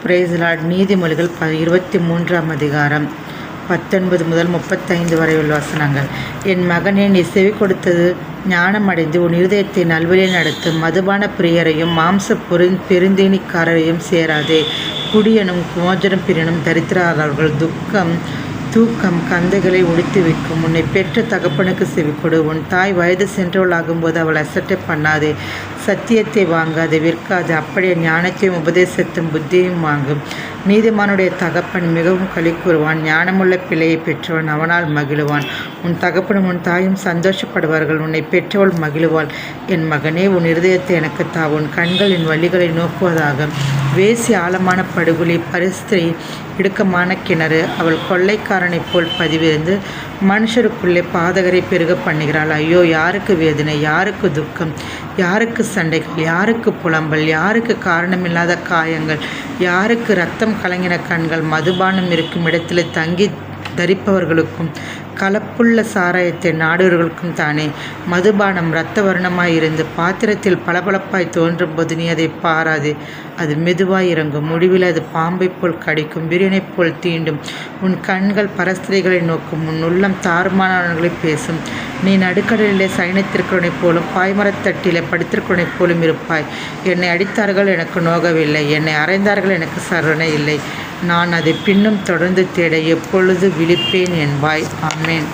Price Lord. நீதிமொழிகள் 23ஆம் அதிகாரம் 19 முதல் 35 வரை உள்ள வசனங்கள். என் மகனே, நீ செவி கொடுத்தது ஞானம் அடைந்து உன் இருதயத்தை நல்வழியில் நடத்து. மதுபான பிரியரையும் மாம்ச பெருந்தேனிக்காரரையும் சேராதே. குடியனும் மோஜனம் பிரியனும் தரித்திராதவர்கள். தூக்கம் கந்தைகளை ஒடித்து வைக்கும். உன்னை பெற்ற தகப்பனுக்கு செவிக்கொடு. உன் தாய் வயது சென்றவளாகும்போது அவள் அசட்டை பண்ணாதே. சத்தியத்தை வாங்காது, விற்காது. அப்படியே ஞானத்தையும் உபதேசத்தையும் புத்தியையும் வாங்கும். நீதிமானுடைய தகப்பன் மிகவும் களி கூறுவான். ஞானமுள்ள பிள்ளையை பெற்றவன் அவனால் மகிழுவான். உன் தகப்பனும் உன் தாயும் சந்தோஷப்படுவார்கள். உன்னை பெற்றவள் மகிழுவாள். என் மகனே, உன் இருதயத்தை எனக்கு தா. உன் கண்கள் என் வழிகளை நோக்குவதாக. வேசி ஆழமான படுகொலி, பரிஸ்திரி இடுக்கமான கிணறு. அவள் கொள்ளைக்காரனைப் போல் பதிவிருந்து மனுஷருக்குள்ளே பாதகரை பெருக பண்ணுகிறாள். ஐயோ, யாருக்கு வேதனை, யாருக்கு துக்கம், யாருக்கு சண்டைகள், யாருக்கு புலம்பல், யாருக்கு காரணமில்லாத காயங்கள், யாருக்கு இரத்தம் கலங்கின கண்கள். மதுபானம் இருக்கும் இடத்தில் தங்கி தரிப்பவர்களுக்கும் கலப்புள்ள சாராயத்தை நாடுவர்களுக்கும் தானே. மதுபானம் இரத்த வர்ணமாயிருந்து பாத்திரத்தில் பளபளப்பாய் தோன்றும் போது நீ அதை பாராது. அது மெதுவாய் இறங்கும். முடிவில் அது பாம்பை போல் கடிக்கும், விரியனைப் போல் தீண்டும். உன் கண்கள் பரஸ்திரிகளை நோக்கும், உன் உள்ளம் தாறுமானவர்களை பேசும். நீ நடுக்கடலிலே சயனித்திருக்கிறவனைப் போலும் பாய்மரத்தட்டிலே படுத்திருக்கிறவனைப் போலும் இருப்பாய். என்னை அடித்தார்கள், எனக்கு நோகவில்லை. என்னை அறைந்தார்கள், எனக்கு சரணை இல்லை. நான் அதை பின்னும் தொடர்ந்து தேட எப்பொழுது விழிப்பேன் என்பாய். ஆமென்.